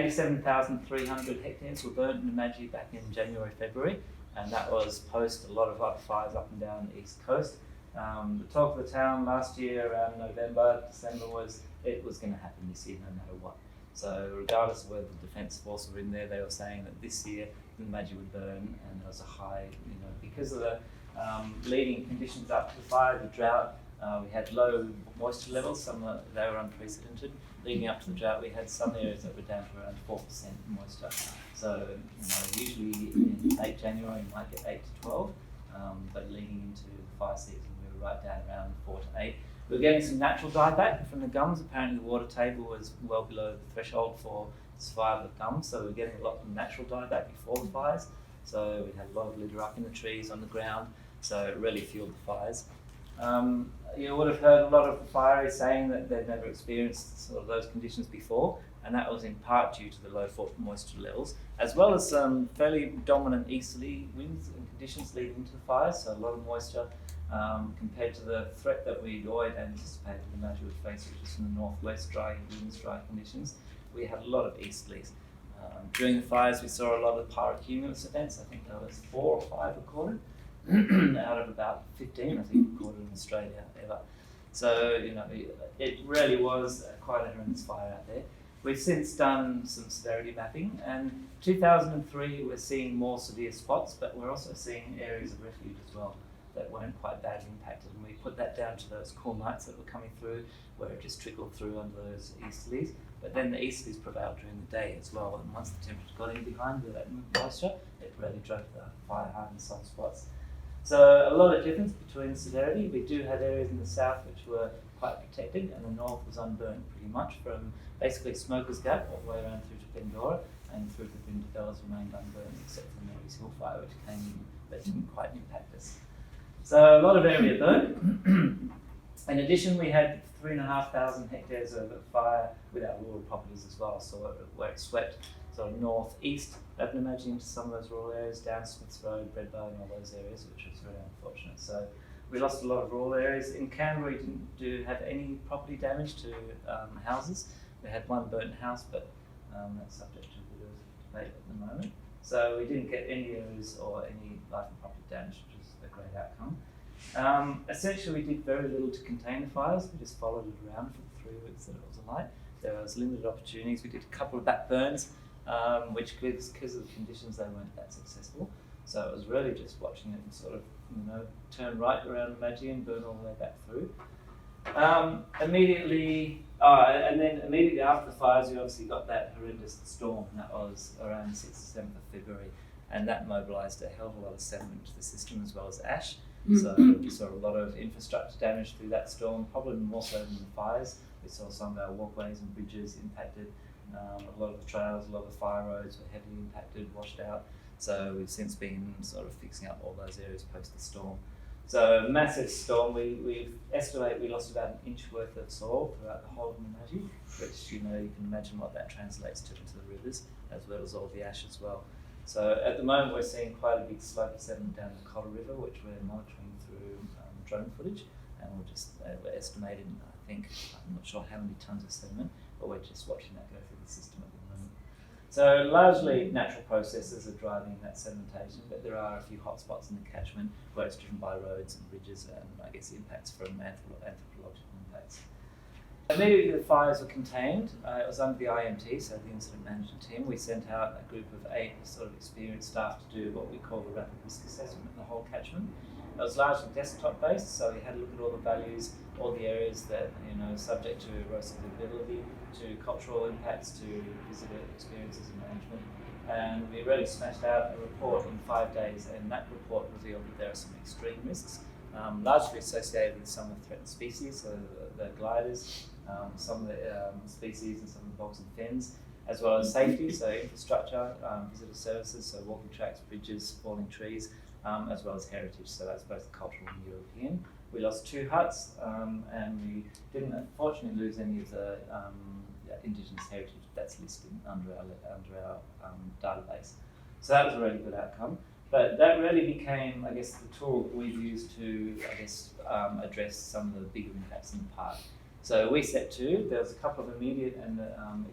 87,300 hectares were burnt in Namadgi back in January, February, and that was post a lot of other fires up and down the east coast. The talk of the town last year around November, December was it was going to happen this year no matter what. So regardless of whether the Defence Force were in there, they were saying that this year the Namadgi would burn, and there was a high, because of the leading conditions up to the fire, the drought. We had low moisture levels, they were unprecedented. Leading up to the drought, we had some areas that were down to around 4% moisture. So, usually in late January you might get 8 to 12, but leading into the fire season, we were right down around 4 to 8. We were getting some natural dieback from the gums. Apparently the water table was well below the threshold for survival of gums, so we were getting a lot of natural dieback before the fires. So we had a lot of litter up in the trees, on the ground, so it really fueled the fires. You would have heard a lot of the fireys saying that they'd never experienced sort of those conditions before, and that was in part due to the low moisture levels, as well as some fairly dominant easterly winds and conditions leading into the fires, so a lot of moisture compared to the threat that we'd always anticipated the Namadgi would face, which is from the northwest, dry winds, dry conditions. We had a lot of easterlies. During the fires we saw a lot of pyrocumulus events. I think there was 4 or 5 recorded out of about 15, I think, recorded in Australia ever. So, it really was quite a horrendous fire out there. We've since done some severity mapping, and 2003 we're seeing more severe spots, but we're also seeing areas of refuge as well that weren't quite badly impacted, and we put that down to those cool nights that were coming through where it just trickled through under those easterlies. But then the easterlies prevailed during the day as well, and once the temperature got in behind with that moisture, it really drove the fire hard in some spots. So a lot of difference between severity. We do have areas in the south which were quite protected, and the north was unburnt pretty much from basically Smoker's Gap all the way around through to Bendora, and through to Brindabella's remained unburnt except for the Mary's Hill fire, which came in but didn't quite impact us. So a lot of area burnt. In addition, we had 3,500 hectares of fire with our rural properties as well, so where it swept sort of northeast of Namadgi into some of those rural areas, down Smiths Road, Breadbow and all those areas, which was very unfortunate. So we lost a lot of rural areas. In Canberra, we didn't have any property damage to houses. We had one burnt house, but that's subject to a bit of debate at the moment. So we didn't get any areas or any life and property damage, which was a great outcome. Essentially, we did very little to contain the fires. We just followed it around for the 3 weeks that it was alight. There was limited opportunities. We did a couple of back burns, which because of the conditions, they weren't that successful. So it was really just watching it and sort of, turn right around Namadgi and burn all the way back through. Immediately after the fires, we obviously got that horrendous storm. That was around the 6th or 7th of February, and that mobilised a hell of a lot of sediment to the system as well as ash. So we saw a lot of infrastructure damage through that storm, probably more so than the fires. We saw some of our walkways and bridges impacted. A lot of the trails, a lot of the fire roads were heavily impacted, washed out. So we've since been sort of fixing up all those areas post the storm. So massive storm. We estimate we lost about an inch worth of soil throughout the whole of Namadgi, which you can imagine what that translates to into the rivers, as well as all the ash as well. So at the moment we're seeing quite a big slope of sediment down the Cotter River, which we're monitoring through drone footage, and we're estimating, I'm not sure how many tonnes of sediment, but we're just watching that go through the system at the moment. So largely natural processes are driving that sedimentation, but there are a few hot spots in the catchment where it's driven by roads and bridges and impacts from anthropological impacts. Immediately the fires were contained. It was under the IMT, so the Incident Management Team. We sent out a group of 8 sort of experienced staff to do what we call the rapid risk assessment of the whole catchment. It was largely desktop based, so we had a look at all the values, all the areas that subject to erosivity, to cultural impacts, to visitor experiences and management. And we really smashed out a report in 5 days, and that report revealed that there are some extreme risks, largely associated with some of the threatened species, so the gliders, some of the species and some of the bogs and fens, as well as safety, so infrastructure, visitor services, so walking tracks, bridges, falling trees, as well as heritage, so that's both cultural and European. We lost 2 huts, and we didn't unfortunately lose any of the Indigenous heritage that's listed under our database. So that was a really good outcome. But that really became, the tool that we've used to, address some of the bigger impacts in the park. So we set 2. There was a couple of immediate and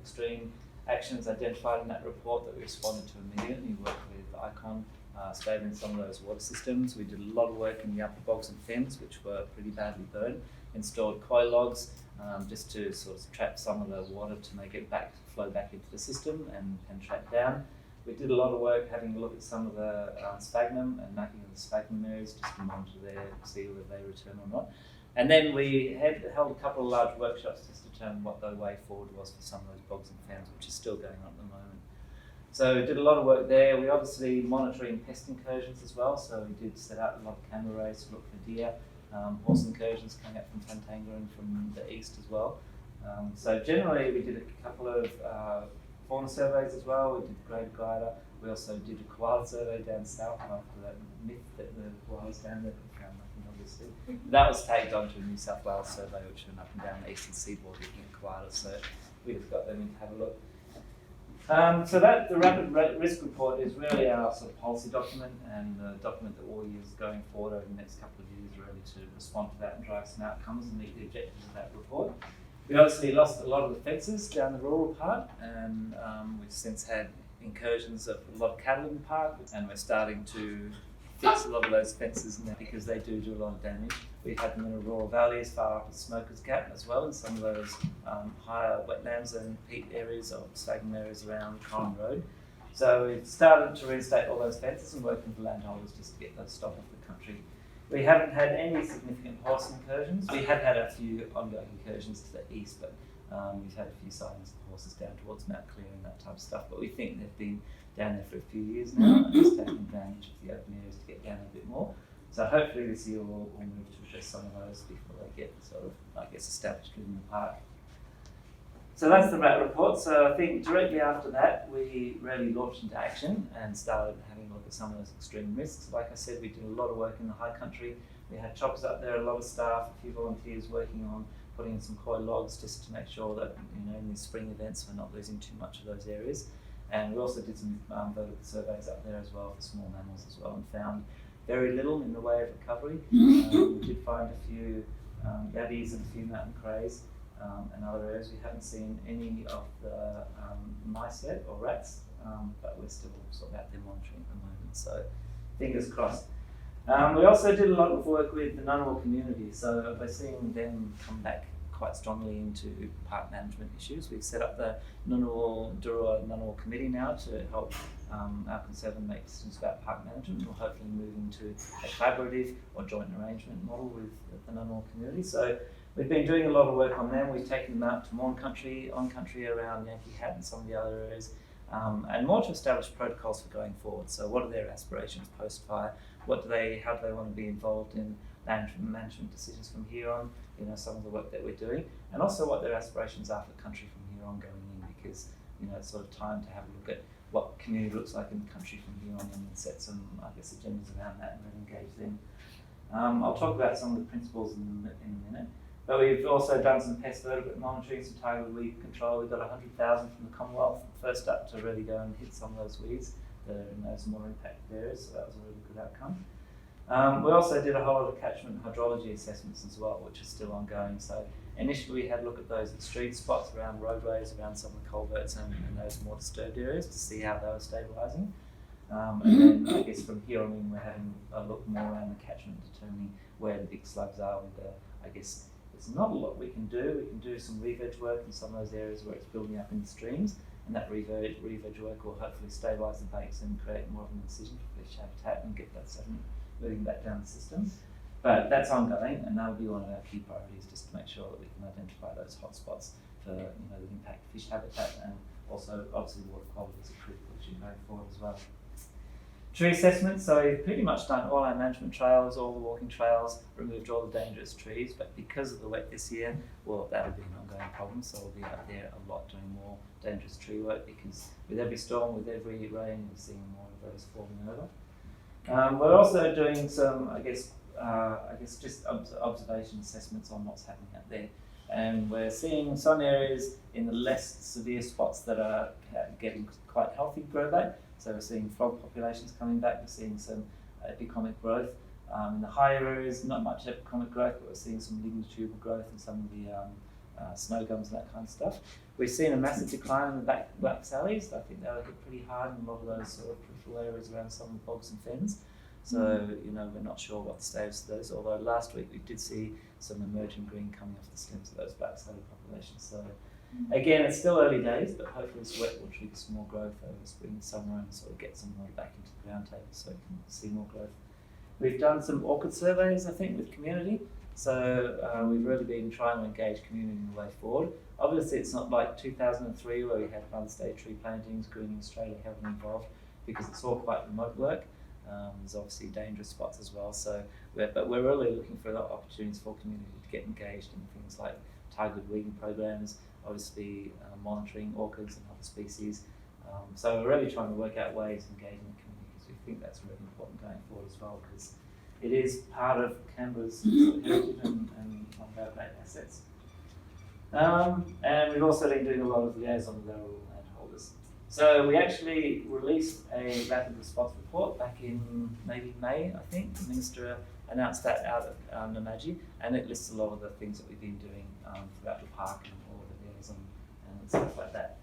extreme actions identified in that report that we responded to immediately. We worked with ICON, stabilising some of those water systems. We did a lot of work in the upper bogs and fens, which were pretty badly burned. Installed koi logs just to sort of trap some of the water to make it flow back into the system and trap down. We did a lot of work having a look at some of the sphagnum and mapping of the sphagnum areas just to monitor see whether they return or not. And then we held a couple of large workshops just to determine what the way forward was for some of those bogs and fens, which is still going on at the moment. So we did a lot of work there. We obviously monitoring pest incursions as well. So we did set out a lot of camera arrays to look for deer, horse incursions coming up from Tantanga and from the east as well. So generally we did a couple of fauna surveys as well. We did the greater glider. We also did a koala survey down south after that myth that the koalas down there found nothing obviously. That was tagged onto a New South Wales survey which went up and down the eastern seaboard looking at koalas. So we just got them in to have a look. So the rapid risk report is really our sort of policy document and the document that we'll use going forward over the next couple of years really to respond to that and drive some outcomes and meet the objectives of that report. We obviously lost a lot of the fences down the rural part and we've since had incursions of a lot of cattle in the park and we're starting to fix a lot of those fences now because they do a lot of damage. We've had them in Orroral Valley as far up as Smokers Gap as well, and some of those higher wetlands and peat areas or sphagnum areas around Corin Road. So we've started to reinstate all those fences and working with landholders just to get those stopped off the country. We haven't had any significant horse incursions. We have had a few ongoing incursions to the east, but we've had a few sightings of horses down towards Mount Clear and that type of stuff, but we think they've been down there for a few years now and just taking advantage of the open areas to get down a bit more. So hopefully this year we'll move to address some of those before they get sort of, established within the park. So that's the rat report. So I think directly after that, we really launched into action and started having a look at some of those extreme risks. Like I said, we did a lot of work in the high country. We had choppers up there, a lot of staff, a few volunteers working on putting in some koi logs just to make sure that, in these spring events, we're not losing too much of those areas. And we also did some vertical surveys up there as well for small mammals as well and found very little in the way of recovery. We did find a few yabbies and a few mountain crays and other areas. We haven't seen any of the mice yet or rats, but we're still sort of out there monitoring at the moment. So fingers crossed. We also did a lot of work with the Ngunnawal community. So we're seeing them come back quite strongly into park management issues. We've set up the Ngunnawal committee now to help our conservative make decisions about park management. We'll hopefully move into a collaborative or joint arrangement model with the Ngunnawal community. So we've been doing a lot of work on them. We've taken them out to Morn Country, on country around Yankee Hat and some of the other areas, and more to establish protocols for going forward. So what are their aspirations post-fire? How do they want to be involved in management decisions from here on? Some of the work that we're doing, and also what their aspirations are for the country from here on going in, because it's sort of time to have a look at what community looks like in the country from here on and set some, agendas around that and really engage them. I'll talk about some of the principles in a minute, but we've also done some pest vertebrate monitoring, some targeted weed control. We got 100,000 from the Commonwealth first up to really go and hit some of those weeds that are in those more impacted areas, so that was a really good outcome. We also did a whole lot of catchment hydrology assessments as well, which is still ongoing. So initially we had a look at those extreme spots around roadways, around some of the culverts and those more disturbed areas to see how they were stabilising. And then from here on in we're having a look more around the catchment, determining where the big slugs are with there's not a lot we can do. We can do some re-veg work in some of those areas where it's building up in the streams, and that re-veg work will hopefully stabilise the banks and create more of an incision for fish habitat and get that sediment moving back down the system. But that's ongoing, and that will be one of our key priorities, just to make sure that we can identify those hotspots for the impact of fish habitat, and also obviously water quality is a critical issue going forward as well. Tree assessments, so we've pretty much done all our management trails, all the walking trails, removed all the dangerous trees, but because of the wet this year, well, that'll be an ongoing problem, so we'll be out there a lot doing more dangerous tree work, because with every storm, with every rain, we're seeing more of those falling over. We're also doing some, just observation assessments on what's happening out there. And we're seeing some areas in the less severe spots that are getting quite healthy grow back. So we're seeing frog populations coming back, we're seeing some epicomic growth. In the higher areas, not much epicomic growth, but we're seeing some lignotubal growth and some of the snow gums and that kind of stuff. We've seen a massive decline in the black sallies. I think they were hit pretty hard in a lot of those sort of peripheral areas around some of the bogs and fens. So, we're not sure what the status of those, although last week we did see some emerging green coming off the stems of those black sally populations. So again, it's still early days, but hopefully this wet will trigger some more growth over spring and summer and sort of get some more back into the ground table so we can see more growth. We've done some orchid surveys, I think, with community. So we've really been trying to engage community in the way forward. Obviously, it's not like 2003 where we had Mother's Day tree plantings, Greening Australia heavily involved, because it's all quite remote work. There's obviously dangerous spots as well. But we're really looking for opportunities for community to get engaged in things like targeted weeding programs, obviously monitoring orchids and other species. So we're really trying to work out ways of engaging the community, because we think that's really important going forward as well, because it is part of Canberra's heritage and one of our great assets. And we've also been doing a lot of liaison with our rural landholders. So we actually released a rapid response report back in maybe May, I think. The Minister announced that out at Namaji, and it lists a lot of the things that we've been doing throughout the park and all the liaison and stuff like that.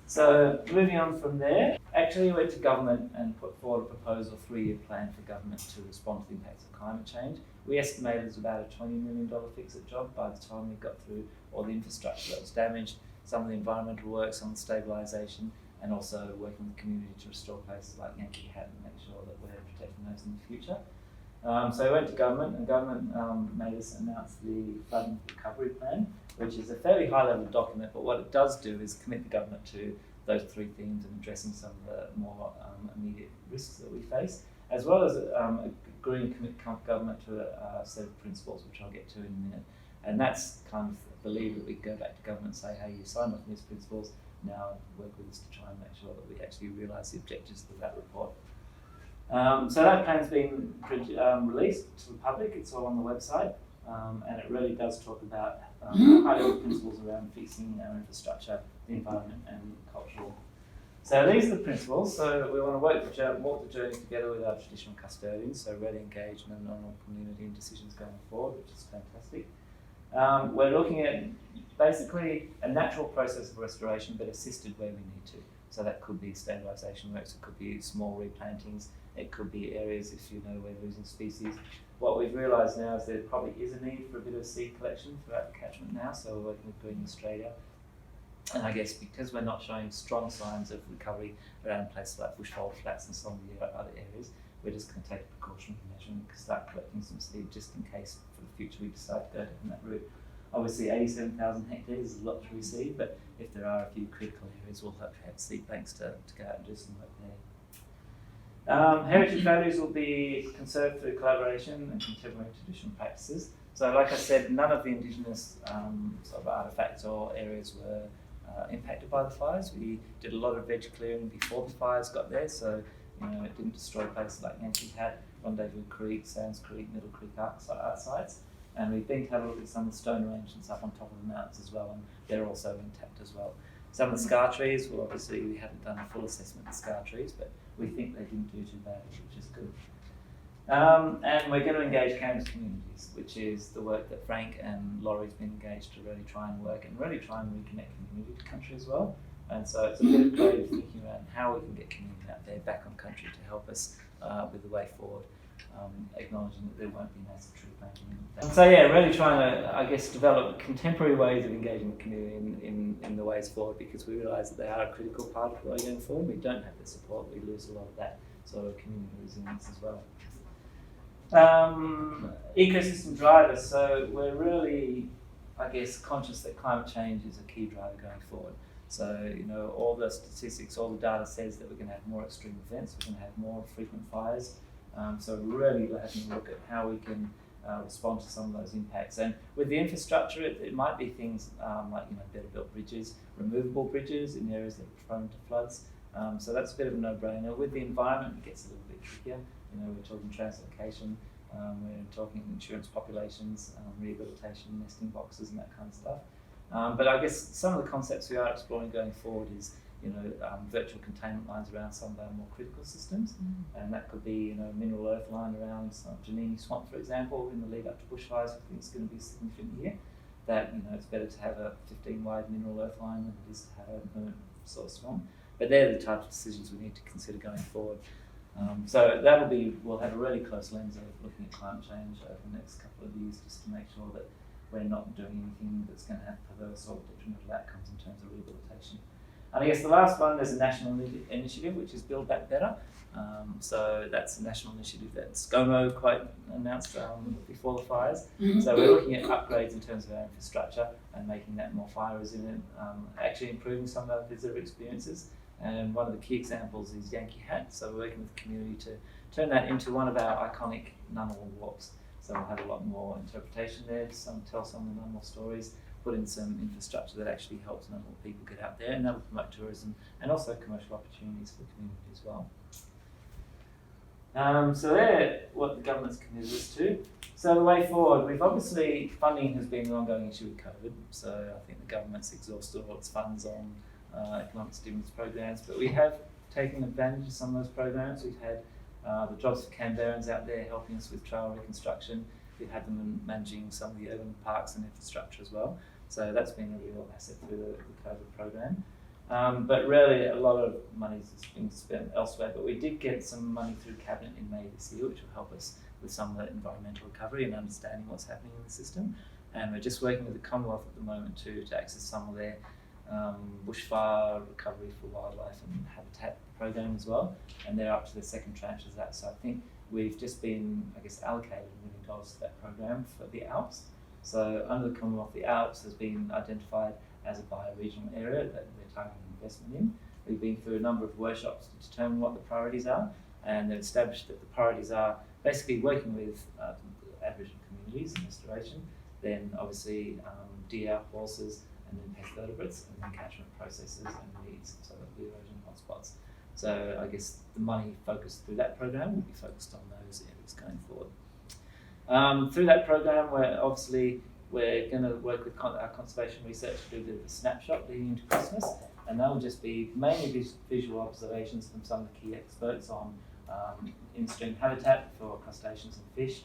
So moving on from there, actually went to government and put forward a proposal, 3-year plan for government to respond to the impacts of climate change. We estimated it was about a $20 million fix-it job by the time we got through all the infrastructure that was damaged, some of the environmental work, some of the stabilisation, and also working with the community to restore places like Yankee Hat and make sure that we're protecting those in the future. So we went to government, and government made us announce the Flood Recovery Plan, which is a fairly high-level document, but what it does do is commit the government to those 3 themes and addressing some of the more immediate risks that we face, as well as agreeing to commit government to a set of principles, which I'll get to in a minute. And that's kind of the lever that we go back to government and say, hey, you signed off on these principles, now work with us to try and make sure that we actually realise the objectives of that report. So that plan's been released to the public. It's all on the website, and it really does talk about high-level principles around fixing our infrastructure, the environment, and cultural. So these are the principles. So we want to walk the journey together with our traditional custodians, so really engage in the non-rural community in decisions going forward, which is fantastic. We're looking at basically a natural process of restoration, but assisted where we need to. So that could be stabilisation works, it could be small replantings, it could be areas if we're losing species. What we've realised now is there probably is a need for a bit of seed collection throughout the catchment now, so we're working with Greening Australia. And I guess because we're not showing strong signs of recovery around places like Bushfire Flats and some of the other areas, we're just going to take a precautionary measure and start collecting some seed just in case for the future we decide to go down that route. Obviously 87,000 hectares is a lot to reseed, but if there are a few critical areas, we'll hope to have seed banks to go out and do some work there. Heritage values will be conserved through collaboration and contemporary traditional practices. So like I said, none of the Indigenous sort of artefacts or areas were impacted by the fires. We did a lot of veg clearing before the fires got there, so it didn't destroy places like Yankee Hat, Rendezvous Creek, Sands Creek, Middle Creek art sites. And we've been to have a look at some of the stone arrangements up on top of the mountains as well, and they're also intact as well. Some of the scar trees, well obviously we haven't done a full assessment of the scar trees, but we think they didn't do too badly, which is good. And we're going to engage Canberra's communities, which is the work that Frank and Laurie's been engaged to really try and work and really try and reconnect community to country as well. And so it's a bit of creative thinking around how we can get community out there back on country to help us with the way forward, acknowledging that there won't be massive tree planting. So yeah, really trying to, I guess, develop contemporary ways of engaging the community in the ways forward, because we realise that they are a critical part of the way going forward. We don't have the support, we lose a lot of that sort of community resilience as well. Ecosystem drivers, so we're really, I guess, conscious that climate change is a key driver going forward. So, all the statistics, all the data says that we're going to have more extreme events, we're going to have more frequent fires. So really having a look at how we can respond to some of those impacts. And with the infrastructure, it might be things like better built bridges, removable bridges in areas that are prone to floods. So that's a bit of a no-brainer. With the environment, it gets a little bit trickier. We're talking translocation, we're talking insurance populations, rehabilitation, nesting boxes, and that kind of stuff. But I guess some of the concepts we are exploring going forward is, virtual containment lines around some of our more critical systems, and that could be, mineral earth line around Janini Swamp, for example, in the lead up to bushfires. I think it's going to be significant here. that it's better to have a 15 wide mineral earth line than it is to have a permanent source one. But they're the types of decisions we need to consider going forward. So we'll have a really close lens of looking at climate change over the next couple of years, just to make sure that we're not doing anything that's going to have perverse or detrimental outcomes in terms of rehabilitation. And I guess the last one, there's a national initiative, which is Build Back Better. So that's a national initiative that ScoMo announced before the fires. So we're looking at upgrades in terms of our infrastructure and making that more fire resilient, actually improving some of our visitor experiences. And one of the key examples is Yankee Hat. So we're working with the community to turn that into one of our iconic Ngunnawal walks. So we'll have a lot more interpretation there, tell some of the Ngunnawal stories, put in some infrastructure that actually helps Ngunnawal people get out there, and that will promote tourism and also commercial opportunities for the community as well. So they're what the government's committed us to. So the way forward, funding has been an ongoing issue with COVID. So I think the government's exhausted all its funds on economic stimulus programs, but we have taken advantage of some of those programs. We've had the Jobs for Canberrans out there helping us with trail reconstruction. We've had them managing some of the urban parks and infrastructure as well. So that's been a real asset through the COVID program. But really, a lot of money is being spent elsewhere. But we did get some money through Cabinet in May this year, which will help us with some of the environmental recovery and understanding what's happening in the system. And we're just working with the Commonwealth at the moment to access some of their Bushfire Recovery for Wildlife and Habitat program as well. And they're up to the second tranche of that. So I think we've just been, allocated $1 million to that program for the Alps. So under the Commonwealth, the Alps has been identified as a bioregional area that we're targeting investment in. We've been through a number of workshops to determine what the priorities are, and they've established that the priorities are basically working with Aboriginal communities in restoration, then obviously deer, horses, and then pest vertebrates, and then catchment processes and weeds, so that'll be erosion hotspots. So I guess the money focused through that program will be focused on those areas going forward. Through that program, we're going to work with our conservation research to do a bit of a snapshot leading into Christmas, and that will just be mainly visual observations from some of the key experts on in-stream habitat for crustaceans and fish,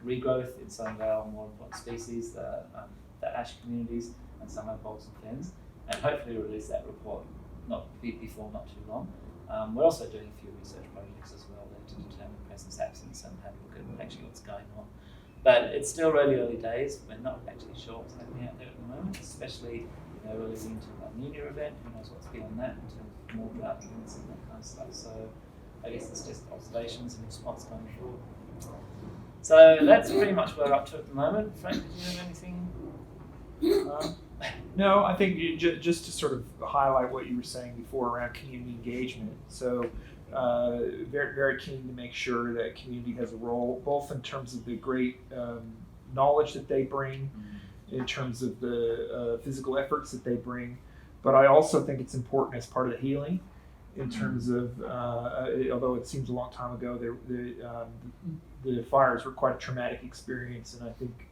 regrowth in some of our more important species, the ash communities, and some of our bogs and fens, and hopefully release that report before not too long. We're also doing a few research projects as well there to determine presence, absence, and have a look at actually what's going on. But it's still really early days. We're not actually sure what's happening out there at the moment, especially we're leading into a La Nina event. Who knows what's beyond that in terms of more drought events and that kind of stuff. So I guess it's just observations and response going forward. So that's pretty much where we're up to at the moment. Frank, did you have anything? No, I think just to sort of highlight what you were saying before around community engagement. So very, very keen to make sure that community has a role, both in terms of the great knowledge that they bring, in terms of the physical efforts that they bring, but I also think it's important as part of the healing, in terms of, although it seems a long time ago, the fires were quite a traumatic experience, and I think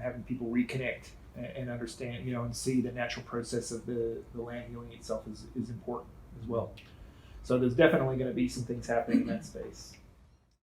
having people reconnect and understand, and see the natural process of the land healing itself is important as well. So there's definitely going to be some things happening in that space.